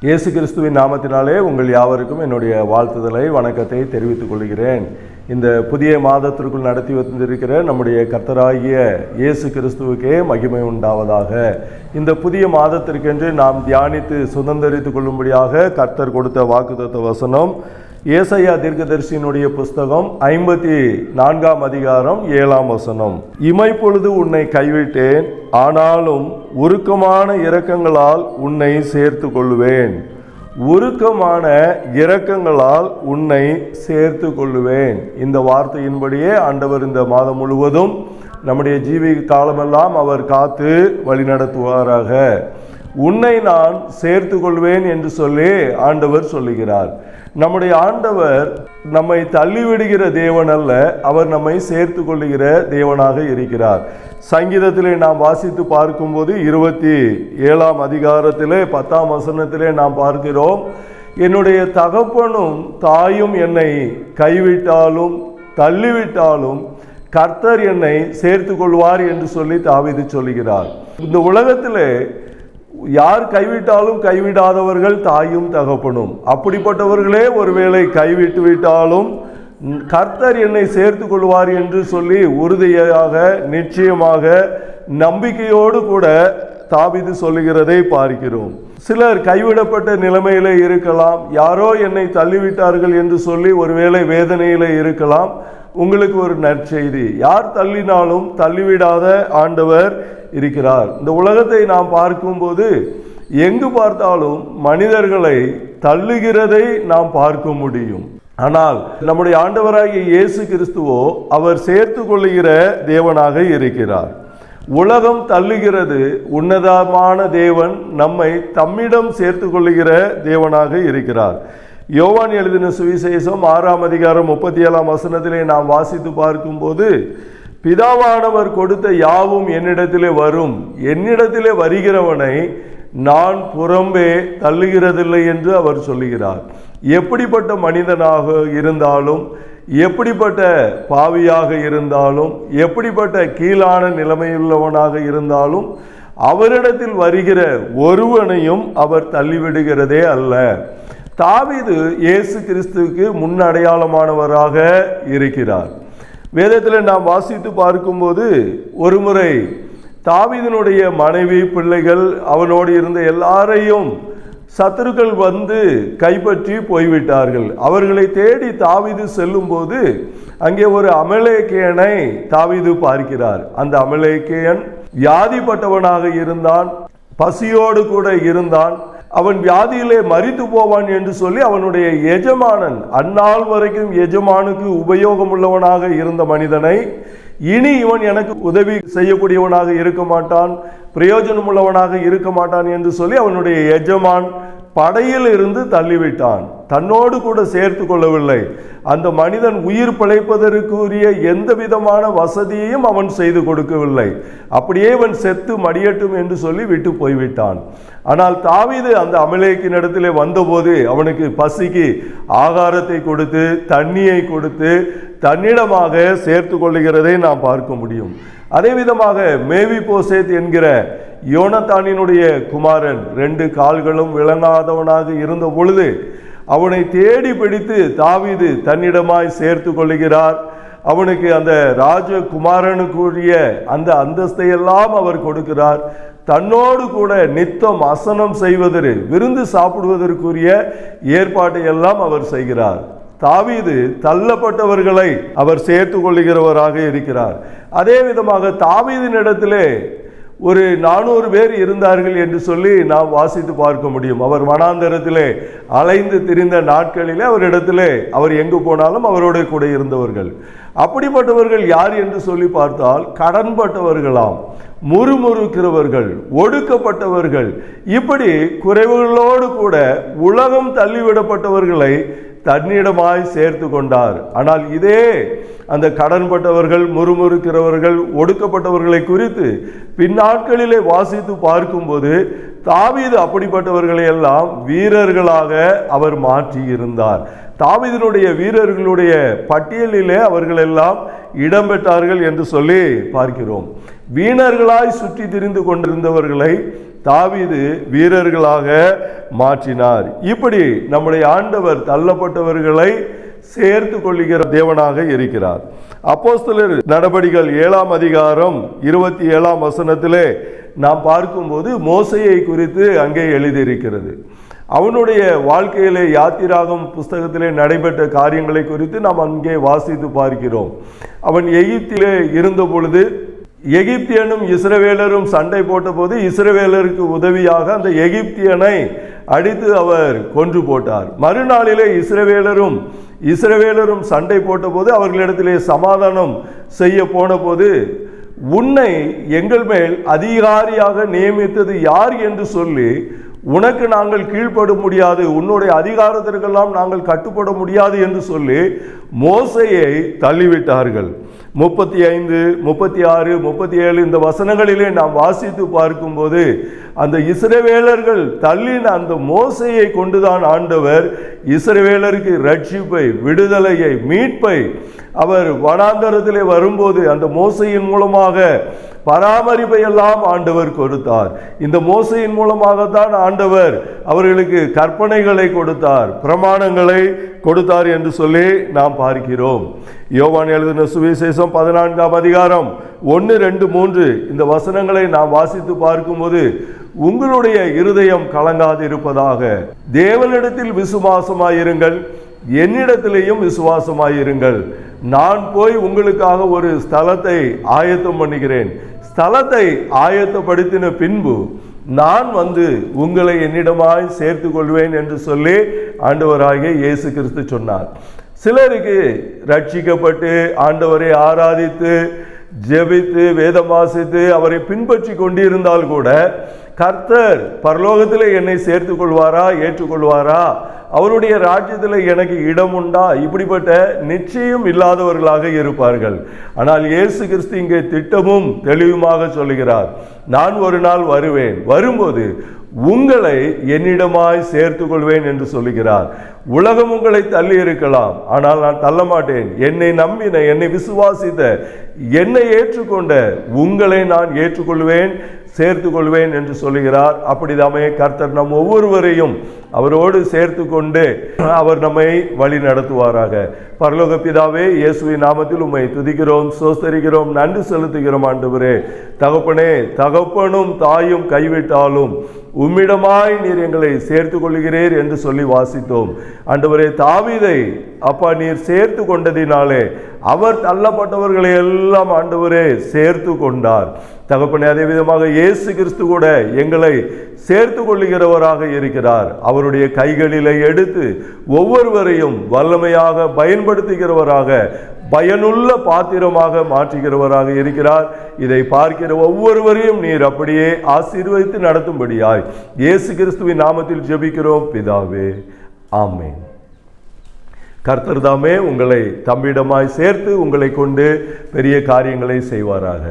இயேசு கிறிஸ்துவின் நாமத்தினாலே உங்கள் யாவருக்கும் என்னுடைய வாழ்த்துதலை வணக்கத்தை தெரிவித்துக் கொள்கிறேன். இந்த புதிய மாதத்திற்குள் நடத்தி வந்திருக்கிற நம்முடைய கர்த்தராகிய இயேசு கிறிஸ்துவுக்கே மகிமை உண்டாவதாக. இந்த புதிய மாதத்திற்கென்று நாம் தியானித்து சுதந்திரித்துக் கொள்ளும்படியாக கர்த்தர் கொடுத்த வாக்குத்தத்த வசனம் ஏசாயா தீர்க்கதரிசியினுடைய புஸ்தகம் 54 அதிகாரம் 7 வசனம். இமைப்பொழுது உன்னை கைவிட்டேன், ஆனாலும் உருக்கமான இரக்கங்களால் உன்னை சேர்த்து கொள்ளுவேன். உருக்கமான இரக்கங்களால் உன்னை சேர்த்து கொள்ளுவேன். இந்த வார்த்தையின்படியே ஆண்டவர் இந்த மாதம் முழுவதும் நம்முடைய ஜீவிக காலமெல்லாம் அவர் காத்து வழிநடத்துவாராக. உன்னை நான் சேர்த்து கொள்வேன் என்று சொல்லி ஆண்டவர் சொல்லுகிறார். நம்முடைய ஆண்டவர் நம்மை தள்ளிவிடுகிற தேவன் அல்ல, அவர் நம்மை சேர்த்து கொள்ளுகிற தேவனாக இருக்கிறார். சங்கீதத்திலே நாம் வாசித்து பார்க்கும்போது 27 அதிகாரத்திலே 10 வசனத்திலே நாம் பார்க்கிறோம், என்னுடைய தகப்பனும் தாயும் என்னை கைவிட்டாலும் தள்ளிவிட்டாலும் கர்த்தர் என்னை சேர்த்து கொள்வார் என்று சொல்லி தாவீது சொல்லுகிறார். இந்த உலகத்திலே யார் கைவிட்டாலும் கைவிடாதவர்கள் தாயும் தகப்பனும். அப்படிப்பட்டவர்களே ஒருவேளை கைவிட்டு விட்டாலும் கர்த்தர் என்னை சேர்த்து கொள்வார் என்று சொல்லி உறுதியாக நிச்சயமாக நம்பிக்கையோடு கூட தாவீது சொல்லுகிறதை பார்க்கிறோம். சிலர் கைவிடப்பட்ட நிலைமையிலே இருக்கலாம், யாரோ என்னை தள்ளிவிட்டார்கள் என்று சொல்லி ஒருவேளை வேதனையிலே இருக்கலாம். உங்களுக்கு ஒரு நற்செய்தி, யார் தள்ளினாலும் தள்ளிவிடாத ஆண்டவர் இருக்கிறார். இந்த உலகத்தை நாம் பார்க்கும்போது எங்கு பார்த்தாலும் மனிதர்களை தள்ளுகிறதை நாம் பார்க்க முடியும். ஆனால் நம்முடைய ஆண்டவராகிய இயேசு கிறிஸ்துவோ அவர் சேர்த்து கொள்ளுகிற தேவனாக இருக்கிறார். உலகம் தள்ளுகிறது, உன்னதமான தேவன் நம்மை தம்மிடம் சேர்த்து கொள்ளுகிற தேவனாக இருக்கிறார். யோவான் எழுதின சுவிசேஷம் 6 அதிகாரம் 37 வசனத்திலே நாம் வாசித்து பார்க்கும்போது, பிதாவானவர் கொடுத்த யாவும் என்னிடத்திலே வரும், என்னிடத்திலே வருகிறவனை நான் புறம்பே தள்ளுகிறதில்லை என்று அவர் சொல்லுகிறார். எப்படிப்பட்ட மனிதனாக இருந்தாலும், எப்படிப்பட்ட பாவியாக இருந்தாலும், எப்படிப்பட்ட கீழான நிலைமையுள்ளவனாக இருந்தாலும் அவரிடத்தில் வருகிற ஒருவனையும் அவர் தள்ளிவிடுகிறதே அல்ல. தாவீது இயேசு கிறிஸ்துவுக்கு முன்னடையாளமானவராக இருக்கிறார். வேதத்தில் நாம் வாசித்து பார்க்கும்போது ஒருமுறை தாவீதினுடைய மனைவி பிள்ளைகள் அவனோடு இருந்த எல்லாரையும் சத்துருக்கள் வந்து கைப்பற்றி போய்விட்டார்கள். அவர்களை தேடி தாவீது செல்லும் போது அங்கே ஒரு அமலேக்கியனை தாவீது பார்க்கிறார். அந்த அமலேக்கியன் வியாதிப்பட்டவனாக இருந்தான், பசியோடு கூட இருந்தான். அவன் வியாதியிலே மரித்து போவான் என்று சொல்லி அவனுடைய எஜமானன், அந்நாள் வரைக்கும் எஜமானுக்கு உபயோகம் உள்ளவனாக இருந்த மனிதனை இனி இவன் எனக்கு உதவி செய்யக்கூடியவனாக இருக்க மாட்டான், பிரயோஜனம் உள்ளவனாக இருக்க மாட்டான் என்று சொல்லி அவனுடைய எஜமான் படையில் இருந்து தள்ளிவிட்டான். தன்னோடு கூட சேர்த்து கொள்ளவில்லை. அந்த மனிதன் உயிர் பிழைப்பதற்குரிய எந்த விதமான வசதியையும் அவன் செய்து கொடுக்கவில்லை. அப்படியே அவன் செத்து மடியட்டும் என்று சொல்லி விட்டு போய்விட்டான். ஆனால் தாவீது அந்த அமலேக்கின் இடத்திலே வந்தபோது அவனுக்கு பசிக்கு ஆகாரத்தை கொடுத்து தண்ணியை கொடுத்து தன்னிடமாக சேர்த்து கொள்ளுகிறதை நாம் பார்க்க முடியும். அதே விதமாக மேவிபோசேத் என்கிற யோனத்தானினுடைய குமாரன் 2 கால்களும் விளங்காதவனாக இருந்த பொழுது அவனை தேடி பிடித்து தாவீது தன்னிடமாய் சேர்த்து கொள்ளுகிறார். அவனுக்கு அந்த ராஜகுமாரனுக்குரிய அந்த அந்தஸ்தை எல்லாம் அவர் கொடுக்கிறார். தன்னோடு கூட நித்தம் அசனம் செய்வதற்கு, விருந்து சாப்பிடுவதற்குரிய ஏற்பாட்டை எல்லாம் அவர் செய்கிறார். தாவீது தள்ளப்பட்டவர்களை அவர் சேர்த்து கொள்ளுகிறவராக இருக்கிறார். அதே விதமாக தாவீதின் இடத்திலே ஒரு 400 பேர் இருந்தார்கள் என்று சொல்லி நாம் வாசித்து பார்க்க முடியும். அவர் வனாந்தரத்திலே அலைந்து திரிந்த நாட்களிலே அவரிடத்திலே அவர் எங்கு போனாலும் அவரோட கூட இருந்தவர்கள். அப்படிப்பட்டவர்கள் யார் என்று சொல்லி பார்த்தால் கடன்பட்டவர்களாம், முறுமுறுக்கிறவர்கள், ஒடுக்கப்பட்டவர்கள், இப்படி குறைவுகளோடு கூட உலகம் தள்ளிவிடப்பட்டவர்களை தன்னிடமாய் சேர்த்து கொண்டார். ஆனால் இதே அந்த கடன்பட்டவர்கள், முறுமுறுக்கிறவர்கள், ஒடுக்கப்பட்டவர்களை குறித்து பின்னாட்களிலே வாசித்து பார்க்கும்போது தாவீது அப்படிப்பட்டவர்களை எல்லாம் வீரர்களாக அவர் மாற்றி இருந்தார். தாவீதினுடைய வீரர்களுடைய பட்டியலிலே அவர்கள் எல்லாம் இடம்பெற்றார்கள் என்று சொல்லி பார்க்கிறோம். வீணர்களாய் சுற்றி திரிந்து கொண்டிருந்தவர்களை தாவீது வீரர்களாக மாற்றினார். இப்படி நம்முடைய ஆண்டவர் தள்ளப்பட்டவர்களை சேர்த்து கொள்ளுகிற தேவனாக இருக்கிறார். அப்போஸ்தலர் நடபடிகள் 7ஆம் அதிகாரம் 27ஆம் வசனத்திலே நாம் பார்க்கும்போது மோசேயை குறித்து அங்கே எழுதியிருக்கிறது. அவனுடைய வாழ்க்கையிலே யாத்திராகம் புஸ்தகத்திலே நடைபெற்ற காரியங்களை குறித்து நாம் அங்கே வாசித்து பார்க்கிறோம். அவன் எகிப்திலே இருந்த பொழுது எகிப்தியனும் இஸ்ரவேலரும் சண்டை போட்ட போது இஸ்ரவேலருக்கு உதவியாக அந்த எகிப்தியனை அடித்து அவர் கொன்று போட்டார். மறுநாளிலே இஸ்ரவேலரும் சண்டை போட்ட போது அவர்களிடத்திலே சமாதானம் செய்ய போன போது, உன்னை எங்கள் மேல் அதிகாரியாக நியமித்தது யார் என்று சொல்லி உனக்கு நாங்கள் கீழ்ப்பட முடியாது, உன்னுடைய அதிகாரத்திற்கெல்லாம் நாங்கள் கட்டுப்பட முடியாது என்று சொல்லி மோசேயை தள்ளிவிட்டார்கள். 35, 36, 37 இந்த வசனங்களிலே நாம் வாசித்து பார்க்கும்போது அந்த இஸ்ரவேலர்கள் தள்ளின அந்த மோசேயை கொண்டுதான் ஆண்டவர் இஸ்ரவேலருக்கு ரட்சிப்பை, விடுதலையை, மீட்பை அவர் வனாந்தரத்திலே வரும்போது அந்த மோசையின் மூலமாக பராமரிப்பை எல்லாம் ஆண்டவர் கொடுத்தார். இந்த மோசையின் மூலமாகத்தான் ஆண்டவர் அவர்களுக்கு கற்பனைகளை கொடுத்தார், பிரமாணங்களை கொடுத்தார் என்று சொல்லி நாம் பார்க்கிறோம். யோவான் எழுதின சுவிசேஷம் 14ஆம் அதிகாரம் 1, 2, 3 இந்த வசனங்களை நாம் வாசித்து பார்க்கும்போது, உங்களுடைய இருதயம் கலங்காது இருப்பதாக, தேவனிடத்தில் விசுவாசமாயிருங்கள், என்னிடத்திலேயும் விசுவாசமாயிருங்கள். நான் போய் உங்களுக்காக ஒரு ஸ்தலத்தை ஆயத்தம் பண்ணுகிறேன். ஸ்தலத்தை ஆயத்தப்படுத்தின பின்பு நான் வந்து உங்களை என்னிடமாய் சேர்த்து கொள்வேன் என்று சொல்லி ஆண்டவராகிய இயேசு கிறிஸ்து சொன்னார். சிலருக்கு ரட்சிக்கப்பட்டு ஆண்டவரை ஆராதித்து ஜெபித்து வேதம் வாசித்து அவரை பின்பற்றி கொண்டிருந்தால் கூட கர்த்தர் பரலோகத்தில் என்னை சேர்த்து கொள்வாரா, ஏற்றுக்கொள்வாரா, அவருடைய ராஜ்யத்தில் எனக்கு இடம் உண்டா, இப்படிப்பட்ட நிச்சயம் இல்லாதவர்களாக இருப்பார்கள். ஆனால் இயேசு கிறிஸ்து இங்கே திட்டமும் தெளிவுமாக சொல்லுகிறார், நான் ஒரு நாள் வருவேன், வரும்போது உங்களை என்னிடமாய் சேர்த்து கொள்வேன் என்று சொல்லுகிறார். உலகம் உங்களை தள்ளி இருக்கலாம், ஆனால் நான் தள்ள மாட்டேன். என்னை நம்பின, என்னை விசுவாசித்த, என்னை ஏற்றுக்கொண்ட உங்களை நான் ஏற்றுக்கொள்வேன், சேர்த்து கொள்வேன் என்று சொல்லுகிறார். அப்படிதாமே கர்த்தர் நம் ஒவ்வொருவரையும் அவரோடு சேர்த்து கொண்டு அவர் நம்மை வழி நடத்துவாராக. பரலோக பிதாவே, இயேசுவின் நாமத்தில் உம்மை துதிக்கிறோம், ஸ்தோத்திரிக்கிறோம், நன்றி செலுத்துகிறோம். ஆண்டவரே, தகப்பனே, தகப்பனும் தாயும் கைவிட்டாலும் உம்மிடமாய் நீர் எங்களை சேர்த்து கொள்கிறீர் என்று சொல்லி வாசித்தோம். ஆண்டவரே, தாவீதை அப்பா நீர் சேர்த்து கொண்டதினாலே அவர் தள்ளப்பட்டவர்களை எல்லாம் ஆண்டவரே சேர்த்து கொண்டார். தகப்பனே, அதே விதமாக இயேசு கிறிஸ்து கூட எங்களை சேர்த்து கொள்ளுகிறவராக இருக்கிறார். அவருடைய கைகளிலே எடுத்து ஒவ்வொருவரையும் வல்லமையாக பயன்படுத்துகிறவராக, பயனுள்ள பாத்திரமாக மாற்றுகிறவராக இருக்கிறார். இதை பார்க்கிற ஒவ்வொருவரையும் நீர் அப்படியே ஆசீர்வதித்து நடத்தும்படியாய் இயேசு கிறிஸ்துவின் நாமத்தில் ஜெபிக்கிறோம் பிதாவே, ஆமென். கர்த்தர் தாமே உங்களை தம்மிடமாய் சேர்த்து உங்களை கொண்டு பெரிய காரியங்களை செய்வாராக.